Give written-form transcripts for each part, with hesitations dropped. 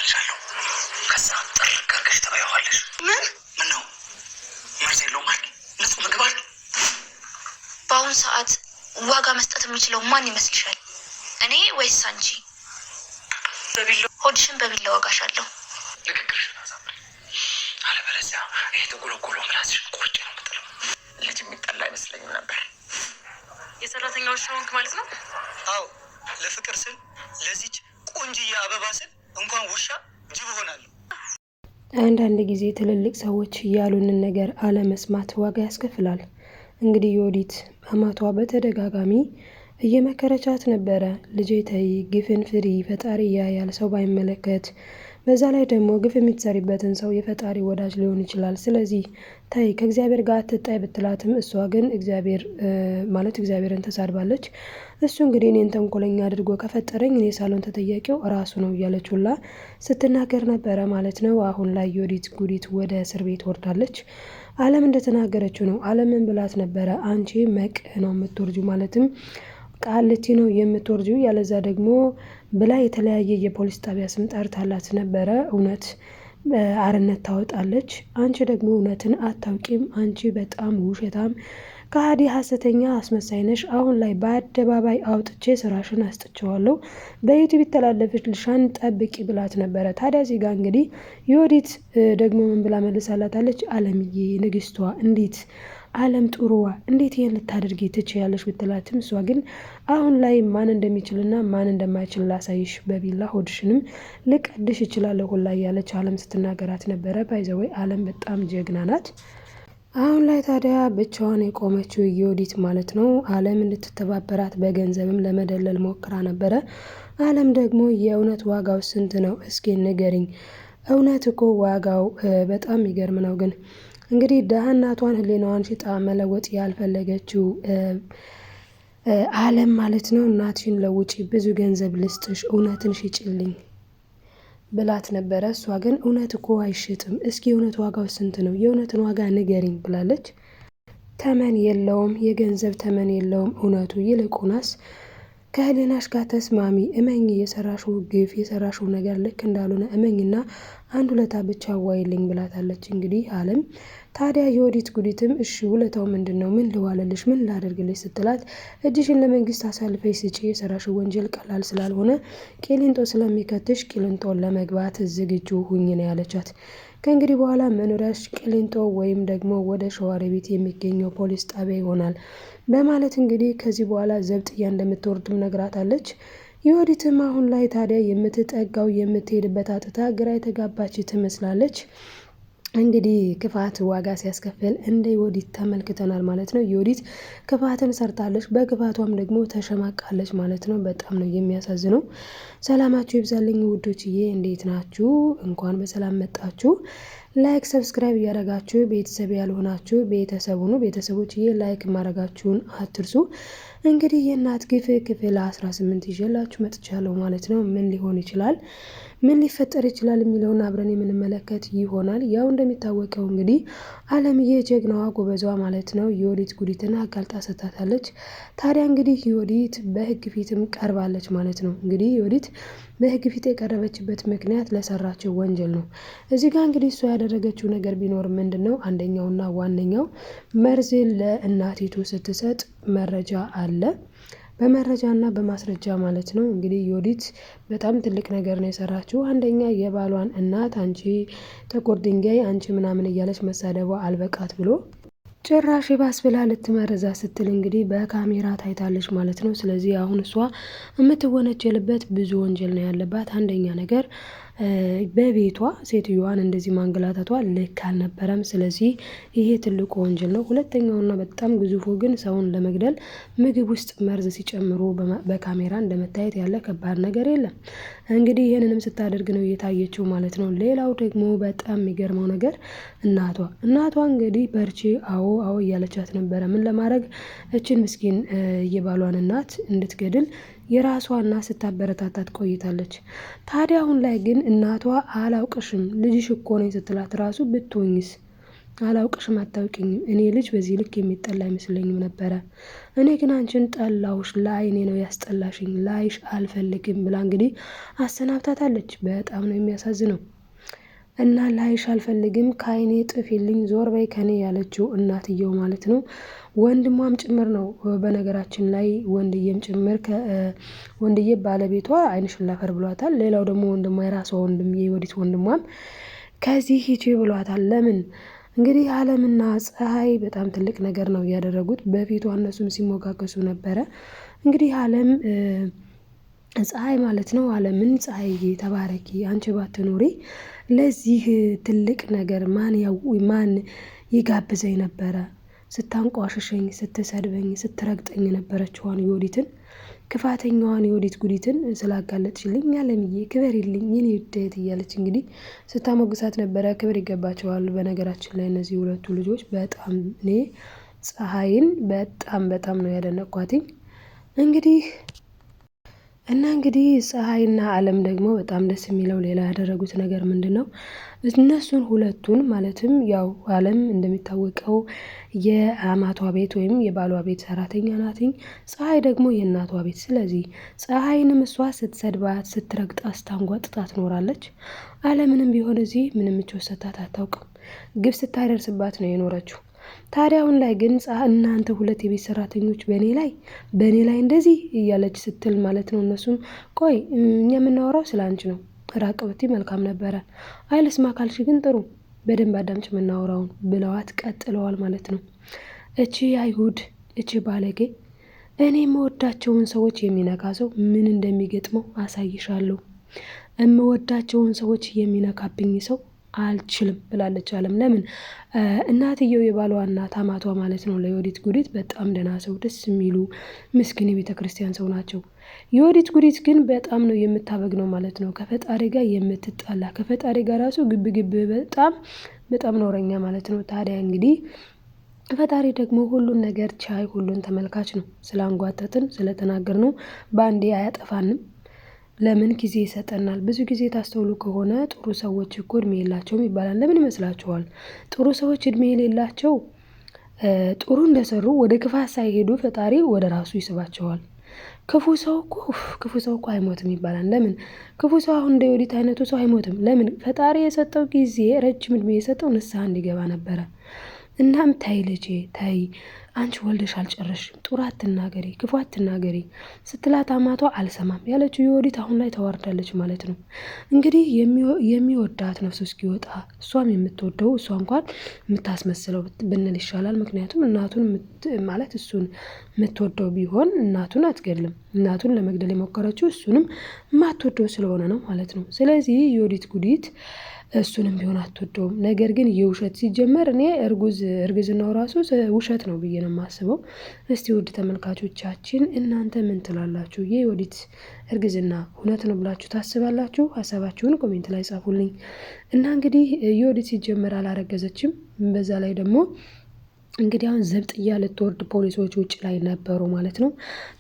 አሳይሻለሁ። ከዛ ጥርቅ አድርገሽ ትበይዋለሽ። ምን ነው መርዝ የለውም አይደል? ንጹህ ምግብ አይደል? በአሁኑ ሰዓት ዋጋ መስጠት የሚችለው ማን ይመስልሻል? እኔ ወይስ አንቺ? ሆድሽን በቢላ ወጋሻለሁ። ንግግርሽን አሳምሪ፣ አለበለዚያ ይሄ ተጎለጎሎ ምላስሽን ቁርጭ ነው የምጥለው። ልጅ የሚጠላ አይመስለኝም ነበር። የሰራተኛዎች ሆንክ ማለት ነው? አዎ፣ ለፍቅር ስል ለዚች ቆንጅዬ አበባ ስል እንኳን ውሻ ጅብ ሆናለሁ። አንዳንድ ጊዜ ትልልቅ ሰዎች ያሉንን ነገር አለመስማት ዋጋ ያስከፍላል። እንግዲህ ዮዲት አማቷ በተደጋጋሚ እየመከረቻት ነበረ። ልጄ ተይ፣ ግፍን ፍሪ፣ ፈጣሪ ያያል፣ ሰው ባይመለከት። በዛ ላይ ደግሞ ግፍ የምትሰሪበትን ሰው የፈጣሪ ወዳጅ ሊሆን ይችላል። ስለዚህ ተይ፣ ከእግዚአብሔር ጋር አትጣይ ብትላትም እሷ ግን እግዚአብሔርን ተሳድባለች። እሱ እንግዲህ እኔን ተንኮለኛ አድርጎ ከፈጠረኝ እኔ ሳሎን ተጠያቂው ራሱ ነው እያለች ሁላ ስትናገር ነበረ ማለት ነው። አሁን ላይ ዮዲት ጉዲት ወደ እስር ቤት ወርዳለች። አለም እንደተናገረችው ነው። አለምን ብላት ነበረ፣ አንቺ መቅ ነው የምትወርጁ፣ ማለትም ቃልቲ ነው የምትወርጁ፣ ያለዛ ደግሞ ብላ የተለያየ የፖሊስ ጣቢያ ስም ጠርታላት ነበረ። እውነት አርነት ታወጣለች። አንቺ ደግሞ እውነትን አታውቂም፣ አንቺ በጣም ውሸታም፣ ከሃዲ፣ ሀሰተኛ፣ አስመሳይ ነሽ። አሁን ላይ በአደባባይ አውጥቼ ስራሽን አስጥቼዋለሁ፣ በዩቲዩብ ይተላለፍልሻል፣ ጠብቂ ብላት ነበረ። ታዲያ እዚህ ጋር እንግዲህ ዮዲት ደግሞ ምን ብላ መልሳላታለች? አለምዬ ንግስቷ፣ እንዴት አለም ጥሩዋ፣ እንዴት ይህን ልታደርጊ ትችያለሽ ብትላትም እሷ ግን አሁን ላይ ማን እንደሚችልና ማን እንደማይችል ላሳይሽ፣ በቢላ ሆድሽንም ልቀድሽ ይችላለሁ ሁላ እያለች አለም ስትናገራት ነበረ። ባይዘወይ አለም በጣም ጀግና ናት። አሁን ላይ ታዲያ ብቻዋን የቆመችው ዮዲት ማለት ነው። አለም እንድትተባበራት በገንዘብም ለመደለል ሞክራ ነበረ። አለም ደግሞ የእውነት ዋጋው ስንት ነው እስኪ ንገሪኝ። እውነት እኮ ዋጋው በጣም ይገርም ነው። ግን እንግዲህ ደሃ እናቷን ህሊናዋን ሽጣ መለወጥ ያልፈለገችው አለም ማለት ነው። እናትሽን ለውጪ፣ ብዙ ገንዘብ ልስጥሽ፣ እውነትን ሽጭልኝ ብላት ነበረ። እሷ ግን እውነት እኮ አይሽጥም፣ እስኪ እውነት ዋጋው ስንት ነው? የእውነትን ዋጋ ንገሪኝ ብላለች። ተመን የለውም፣ የገንዘብ ተመን የለውም እውነቱ። ይልቁናስ ከህሊናሽ ጋር ተስማሚ፣ እመኝ፣ የሰራሽው ግፍ የሰራሽው ነገር ልክ እንዳልሆነ እመኝና አንድ ውለታ ብቻ ዋይልኝ ብላታለች። እንግዲህ አለም ታዲያ የዮዲት ጉዲትም እሺ ውለታው ምንድን ነው? ምን ልዋለልሽ? ምን ላደርግልሽ ስትላት እጅሽን ለመንግስት አሳልፈሽ ስጪ፣ የሰራሽው ወንጀል ቀላል ስላልሆነ ቂሊንጦ ስለሚከትሽ ቂሊንጦን ለመግባት ዝግጁ ሁኝ ነው ያለቻት። ከእንግዲህ በኋላ መኖሪያሽ ቂሊንጦ ወይም ደግሞ ወደ ሸዋሮቢት የሚገኘው ፖሊስ ጣቢያ ይሆናል በማለት እንግዲህ ከዚህ በኋላ ዘብጥያ እንደምትወርድም ነግራታለች። ዮዲትም አሁን ላይ ታዲያ የምትጠጋው የምትሄድበት አጥታ ግራ የተጋባች ትመስላለች። እንግዲህ ክፋት ዋጋ ሲያስከፍል እንደ ዮዲት ተመልክተናል ማለት ነው። ዮዲት ክፋትን ሰርታለች፣ በክፋቷም ደግሞ ተሸማቃለች ማለት ነው። በጣም ነው የሚያሳዝነው። ሰላማችሁ ይብዛልኝ ውዶችዬ፣ እንዴት ናችሁ? እንኳን በሰላም መጣችሁ። ላይክ ሰብስክራይብ እያደረጋችሁ ቤተሰብ ያልሆናችሁ ቤተሰብ ሁኑ። ቤተሰቦችዬ ላይክ ማድረጋችሁን አትርሱ። እንግዲህ የእናት ግፍ ክፍል 18 ይዤላችሁ መጥቻለሁ ማለት ነው። ምን ሊሆን ይችላል፣ ምን ሊፈጠር ይችላል የሚለውን አብረን የምንመለከት ይሆናል። ያው እንደሚታወቀው እንግዲህ አለምዬ ጀግናዋ ጎበዟ ማለት ነው ዮዲት ጉዲትን አጋልጣ ሰጥታታለች። ታዲያ እንግዲህ ዮዲት በህግ ፊትም ቀርባለች ማለት ነው። እንግዲህ ዮዲት በህግ ፊት የቀረበችበት ምክንያት ለሰራችው ወንጀል ነው። እዚህ ጋር እንግዲህ እሷ ያደረገችው ነገር ቢኖር ምንድን ነው? አንደኛውና ዋነኛው መርዝ ለእናቲቱ ስትሰጥ መረጃ አለ። በመረጃና በማስረጃ ማለት ነው። እንግዲህ ዮዲት በጣም ትልቅ ነገር ነው የሰራችው። አንደኛ የባሏን እናት አንቺ ጥቁር ድንጋይ አንቺ ምናምን እያለች መሳደቧ አልበቃት ብሎ ጭራሽ ባስ ብላ ልትመረዛ ስትል እንግዲህ በካሜራ ታይታለች ማለት ነው። ስለዚህ አሁን እሷ የምትወነጀልበት ብዙ ወንጀል ነው ያለባት። አንደኛ ነገር በቤቷ ሴትዮዋን እንደዚህ ማንገላታቷ ልክ አልነበረም። ስለዚህ ይሄ ትልቁ ወንጀል ነው። ሁለተኛውና በጣም ግዙፉ ግን ሰውን ለመግደል ምግብ ውስጥ መርዝ ሲጨምሩ በካሜራ እንደመታየት ያለ ከባድ ነገር የለም። እንግዲህ ይህንንም ስታደርግ ነው እየታየችው ማለት ነው። ሌላው ደግሞ በጣም የሚገርመው ነገር እናቷ እንግዲህ በርቺ፣ አዎ እያለቻት ነበረ። ምን ለማድረግ እችን ምስኪን የባሏን እናት እንድትገድል የራሷ እናት ስታበረታታት ቆይታለች። ታዲያ አሁን ላይ ግን እናቷ አላውቅሽም ልጅሽ እኮ ነኝ ስትላት ራሱ ብትሆኝስ አላውቅሽም፣ አታውቂኝም። እኔ ልጅ በዚህ ልክ የሚጠላ አይመስለኝም ነበረ። እኔ ግን አንቺን ጠላውሽ፣ ለአይኔ ነው ያስጠላሽኝ፣ ላይሽ አልፈልግም ብላ እንግዲህ አሰናብታታለች። በጣም ነው የሚያሳዝነው። እና ላይሽ አልፈልግም፣ ከአይኔ ጥፊልኝ፣ ዞር በይ ከኔ ያለችው እናትየው ማለት ነው። ወንድሟም ጭምር ነው በነገራችን ላይ ወንድዬም ጭምር ወንድዬ ባለቤቷ አይንሽን ላፈር ብሏታል። ሌላው ደግሞ ወንድሟ የራሷ ወንድም የወዲት ወንድሟም ከዚህ ሂጂ ብሏታል። ለምን እንግዲህ አለምና ፀሐይ በጣም ትልቅ ነገር ነው ያደረጉት። በፊቷ እነሱም ሲሞጋገሱ ነበረ። እንግዲህ አለም ፀሐይ ማለት ነው አለምን ፀሐይዬ ተባረኪ፣ አንቺ ባትኖሪ ለዚህ ትልቅ ነገር ማን ይጋብዘኝ ነበረ? ስታንቋሽሸኝ፣ ስትሰድበኝ፣ ስትረግጠኝ የነበረችዋን የወዲትን ክፋተኛዋን የወዲት ጉዲትን ስላጋለጥሽልኝ አለምዬ ክበሪልኝ የኔ ውደት እያለች እንግዲህ ስታሞግሳት ነበረ። ክብር ይገባቸዋል። በነገራችን ላይ እነዚህ ሁለቱ ልጆች በጣም እኔ ፀሐይን በጣም ነው ያደነኳትኝ። እንግዲህ ፀሐይና አለም ደግሞ በጣም ደስ የሚለው ሌላ ያደረጉት ነገር ምንድን ነው? እነሱን ሁለቱን ማለትም ያው አለም እንደሚታወቀው የአማቷ ቤት ወይም የባሏ ቤት ሰራተኛ ናትኝ። ፀሐይ ደግሞ የእናቷ ቤት። ስለዚህ ፀሐይንም እሷ ስትሰድባት፣ ስትረግጣ፣ ስታንጓጥጣ ትኖራለች። አለምንም ቢሆን እዚህ ምንም ምቾት ሰጥታት አታውቅም። ግብ ስታደርስባት ነው የኖረችው። ታዲያ አሁን ላይ ግን እናንተ ሁለት የቤት ሰራተኞች በእኔ ላይ እንደዚህ እያለች ስትል ማለት ነው። እነሱም ቆይ እኛ የምናወራው ስለ አንቺ ነው፣ ራቅ ብትይ መልካም ነበረ። አይልስማ ካልሽ ግን ጥሩ፣ በደንብ አዳምጭ የምናወራውን ብለዋት ቀጥለዋል ማለት ነው። እቺ አይሁድ፣ እቺ ባለጌ፣ እኔ የምወዳቸውን ሰዎች የሚነካ ሰው ምን እንደሚገጥመው አሳይሻለሁ። የምወዳቸውን ሰዎች የሚነካብኝ ሰው አልችልም ብላለች አለም። ለምን እናትየው የባሏ እናት አማቷ ማለት ነው ለዮዲት ጉዲት በጣም ደህና ሰው፣ ደስ የሚሉ ምስኪን የቤተ ክርስቲያን ሰው ናቸው። የዮዲት ጉዲት ግን በጣም ነው የምታበግነው ማለት ነው። ከፈጣሪ ጋር የምትጣላ፣ ከፈጣሪ ጋር ራሱ ግብ በጣም ኖረኛ ማለት ነው። ታዲያ እንግዲህ ፈጣሪ ደግሞ ሁሉን ነገር ቻይ፣ ሁሉን ተመልካች ነው። ስላንጓጠጥን ስለተናገር ነው በአንዴ አያጠፋንም። ለምን ጊዜ ይሰጠናል። ብዙ ጊዜ ታስተውሉ ከሆነ ጥሩ ሰዎች እኮ እድሜ የላቸውም ይባላል። ለምን ይመስላችኋል? ጥሩ ሰዎች እድሜ የሌላቸው ጥሩ እንደሰሩ ወደ ክፋት ሳይሄዱ ፈጣሪ ወደ ራሱ ይስባቸዋል። ክፉ ሰው እኮ አይሞትም ይባላል። ለምን ክፉ ሰው አሁን እንደ ዮዲት አይነቱ ሰው አይሞትም? ለምን ፈጣሪ የሰጠው ጊዜ ረጅም እድሜ የሰጠው ንስሐ እንዲገባ ነበረ። እናም ታይ ልጄ ታይ፣ አንቺ ወልደሽ አልጨረሽም፣ ጥሩ አትናገሪ፣ ክፉ አትናገሪ ስትላት አማቷ አልሰማም ያለችው ዮዲት አሁን ላይ ተዋርዳለች ማለት ነው። እንግዲህ የሚወዳት ነፍሱ እስኪወጣ እሷም የምትወደው እሷ እንኳን የምታስመስለው ብንል ይሻላል። ምክንያቱም እናቱን ማለት እሱን የምትወደው ቢሆን እናቱን አትገድልም። እናቱን ለመግደል የሞከረችው እሱንም የማትወደው ስለሆነ ነው ማለት ነው። ስለዚህ ዮዲት ጉዲት እሱንም ቢሆን አትወደውም። ነገር ግን የውሸት ሲጀመር እኔ እርግዝናው ራሱ ውሸት ነው ብዬ ነው የማስበው። እስቲ ውድ ተመልካቾቻችን እናንተ ምን ትላላችሁ? የዮዲት እርግዝና እውነት ነው ብላችሁ ታስባላችሁ? ሀሳባችሁን ኮሜንት ላይ ጻፉልኝ። እና እንግዲህ ዮዲት ሲጀመር አላረገዘችም። በዛ ላይ ደግሞ እንግዲህ አሁን ዘብጥያ ልትወርድ ፖሊሶች ውጭ ላይ ነበሩ ማለት ነው።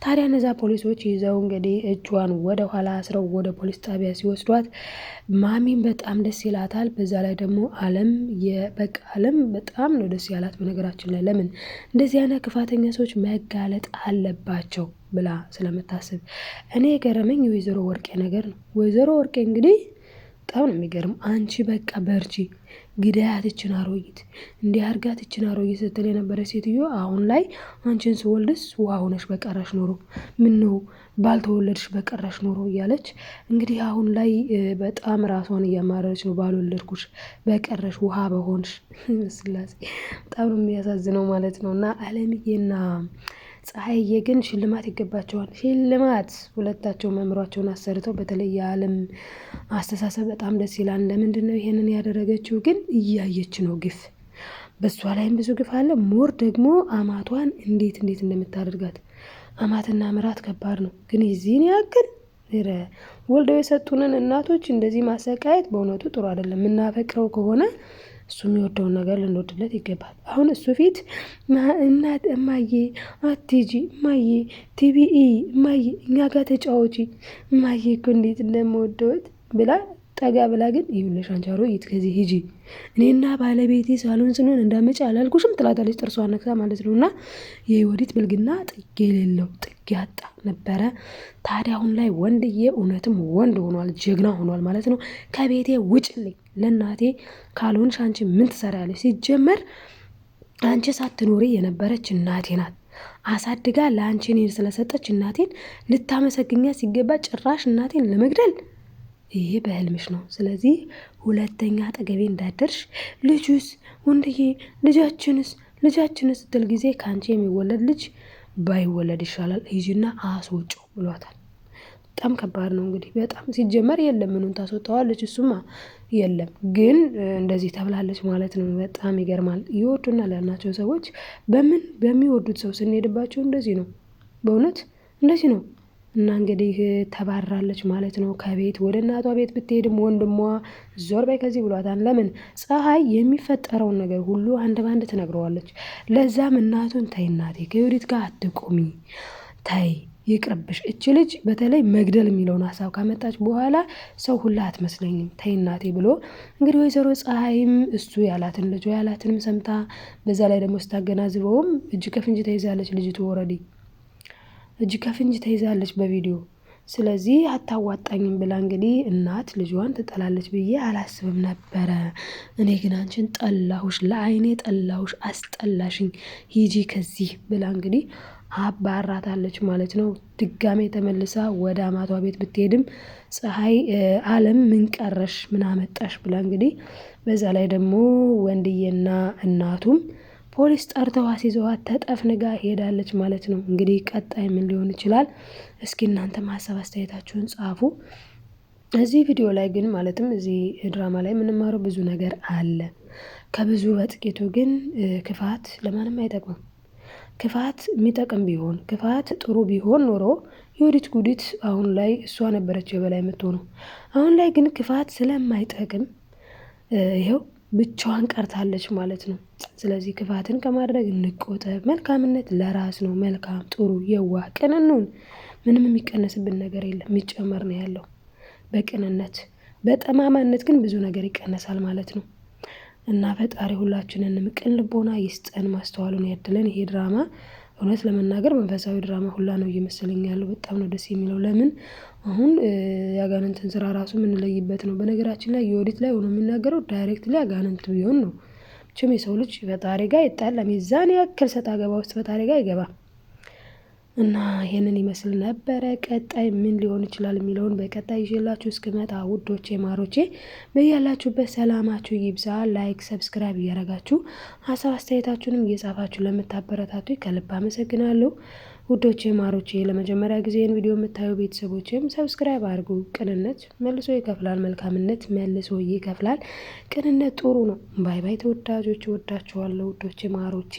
ታዲያ እነዛ ፖሊሶች ይዘው እንግዲህ እጇን ወደ ኋላ አስረው ወደ ፖሊስ ጣቢያ ሲወስዷት ማሚን በጣም ደስ ይላታል። በዛ ላይ ደግሞ አለም በጣም ነው ደስ ያላት። በነገራችን ላይ ለምን እንደዚህ አይነት ክፋተኛ ሰዎች መጋለጥ አለባቸው ብላ ስለምታስብ እኔ የገረመኝ የወይዘሮ ወርቄ ነገር ነው። ወይዘሮ ወርቄ እንግዲህ በጣም ነው የሚገርም። አንቺ በቃ በርቺ፣ ግዳያት እችን አሮጊት እንዲህ አርጋት እችን አሮጊት ስትል የነበረ ሴትዮ አሁን ላይ አንቺን ስወልድስ ውሃ ሆነሽ በቀረሽ ኖሮ፣ ምነው ባልተወለድሽ በቀረሽ ኖሮ እያለች እንግዲህ አሁን ላይ በጣም ራሷን እያማረረች ነው። ባልወለድኩሽ በቀረሽ ውሃ በሆንሽ ስላሴ በጣም ነው የሚያሳዝነው ማለት ነው። እና አለምዬና ፀሐይዬ ግን ሽልማት ይገባቸዋል። ሽልማት ሁለታቸው መምሯቸውን አሰርተው፣ በተለይ የአለም አስተሳሰብ በጣም ደስ ይላል። ለምንድን ነው ይሄንን ያደረገችው? ግን እያየች ነው ግፍ፣ በሷ ላይም ብዙ ግፍ አለ። ሞር ደግሞ አማቷን እንዴት እንደምታደርጋት አማትና ምራት ከባድ ነው። ግን የዚህን ያክል ወልደው የሰጡንን እናቶች እንደዚህ ማሰቃየት በእውነቱ ጥሩ አይደለም። የምናፈቅረው ከሆነ እሱ የሚወደውን ነገር ልንወድለት ይገባል። አሁን እሱ ፊት እናት እማዬ አትጂ፣ እማዬ ቲቪኢ፣ እማዬ እኛ ጋር ተጫወቺ፣ እማዬ እኮ እንዴት እንደምወደውት ብላ ጠጋ ብላ ግን ይኸውልሽ አንቺ አሮጊት ከዚህ ሂጂ፣ እኔና ባለቤቴ ሳሎን ስንሆን እንዳመጪ አላልኩሽም ትላታለች፣ ጥርሷን ነክሳ ማለት ነው። እና የዮዲት ብልግና ጥግ የሌለው ጥግ ያጣ ነበረ። ታዲያ አሁን ላይ ወንድዬ እውነትም ወንድ ሆኗል፣ ጀግና ሆኗል ማለት ነው። ከቤቴ ውጭልኝ፣ ለእናቴ ካልሆንሽ አንቺ ምን ትሰሪያለሽ? ሲጀመር አንቺ ሳትኖሪ የነበረች እናቴ ናት አሳድጋ ለአንቺ እኔን ስለሰጠች እናቴን ልታመሰግኛት ሲገባ ጭራሽ እናቴን ለመግደል፣ ይሄ በህልምሽ ነው። ስለዚህ ሁለተኛ አጠገቤ እንዳደርሽ። ልጁስ ወንድዬ ልጃችንስ ስትል ጊዜ ከአንቺ የሚወለድ ልጅ ባይወለድ ይሻላል፣ ሂጂና አስወጪው ብሏታል። በጣም ከባድ ነው እንግዲህ በጣም ሲጀመር የለም ምኑን ታስወጣዋለች? እሱማ የለም ግን እንደዚህ ተብላለች ማለት ነው። በጣም ይገርማል። ይወዱናል ያልናቸው ሰዎች በሚወዱት ሰው ስንሄድባቸው እንደዚህ ነው፣ በእውነት እንደዚህ ነው። እና እንግዲህ ተባራለች ማለት ነው ከቤት። ወደ እናቷ ቤት ብትሄድም ወንድሟ ዞር በይ ከዚህ ብሏታል። ለምን? ፀሐይ የሚፈጠረውን ነገር ሁሉ አንድ ባንድ ትነግረዋለች። ለዛም እናቱን ተይ እናቴ ከዮዲት ጋር አትቆሚ፣ ተይ ይቅርብሽ፣ እች ልጅ በተለይ መግደል የሚለውን ሀሳብ ካመጣች በኋላ ሰው ሁላ አትመስለኝም፣ ተይ እናቴ ብሎ እንግዲህ ወይዘሮ ፀሐይም እሱ ያላትን ልጇ ያላትንም ሰምታ በዛ ላይ ደግሞ ስታገናዝበውም እጅ ከፍንጅ ተይዛለች ልጅቱ። ወረዲ እጅ ከፍንጅ ተይዛለች በቪዲዮ። ስለዚህ አታዋጣኝም ብላ እንግዲህ እናት ልጇን ትጠላለች ብዬ አላስብም ነበረ። እኔ ግን አንቺን ጠላሁሽ፣ ለአይኔ ጠላሁሽ፣ አስጠላሽኝ፣ ሂጂ ከዚህ ብላ እንግዲህ አባራታለች ማለት ነው። ድጋሜ ተመልሳ ወደ አማቷ ቤት ብትሄድም ፀሐይ አለም ምን ቀረሽ ምን አመጣሽ ብላ እንግዲህ በዛ ላይ ደግሞ ወንድዬና እናቱም ፖሊስ ጠርተው አስይዘዋት ተጠፍንጋ ሄዳለች ማለት ነው። እንግዲህ ቀጣይ ምን ሊሆን ይችላል? እስኪ እናንተ ሀሳብ አስተያየታችሁን ጻፉ። እዚህ ቪዲዮ ላይ ግን ማለትም እዚህ ድራማ ላይ የምንማረው ብዙ ነገር አለ። ከብዙ በጥቂቱ ግን ክፋት ለማንም አይጠቅምም። ክፋት የሚጠቅም ቢሆን ክፋት ጥሩ ቢሆን ኖሮ ዮዲት ጉዲት አሁን ላይ እሷ ነበረች የበላይ የምትሆነው። አሁን ላይ ግን ክፋት ስለማይጠቅም ይኸው ብቻዋን ቀርታለች ማለት ነው። ስለዚህ ክፋትን ከማድረግ እንቆጠብ። መልካምነት ለራስ ነው። መልካም ጥሩ የዋህ ቅንኑን ምንም የሚቀነስብን ነገር የለም፣ የሚጨመር ነው ያለው በቅንነት። በጠማማነት ግን ብዙ ነገር ይቀነሳል ማለት ነው። እና ፈጣሪ ሁላችንንም ቅን ልቦና ይስጠን፣ ማስተዋሉን ያድለን። ይሄ ድራማ እውነት ለመናገር መንፈሳዊ ድራማ ሁላ ነው እየመሰለኝ ያለው። በጣም ነው ደስ የሚለው። ለምን አሁን የአጋንንትን ስራ ራሱ የምንለይበት ነው። በነገራችን ላይ ዮዲት ላይ ሆኖ የሚናገረው ዳይሬክት ላይ አጋንንት ቢሆን ነው። ችም የሰው ልጅ ፈጣሪ ጋር ይጣላል። የዛን ያክል ሰጣ ገባ ውስጥ ፈጣሪ ጋር ይገባ እና ይሄንን ይመስል ነበረ። ቀጣይ ምን ሊሆን ይችላል የሚለውን በቀጣይ ይዤላችሁ እስክመጣ ውዶቼ ማሮቼ በያላችሁበት ሰላማችሁ ይብዛ። ላይክ ሰብስክራይብ እያረጋችሁ ሀሳብ አስተያየታችሁንም እየጻፋችሁ ለምታበረታቱ ከልብ አመሰግናለሁ። ውዶቼ ማሮቼ ለመጀመሪያ ጊዜ ይህን ቪዲዮ የምታዩ ቤተሰቦችም ሰብስክራይብ አድርጉ። ቅንነት መልሶ ይከፍላል፣ መልካምነት መልሶ ይከፍላል። ቅንነት ጥሩ ነው። ባይ ባይ ተወዳጆች፣ ወዳችኋለሁ ውዶቼ ማሮቼ።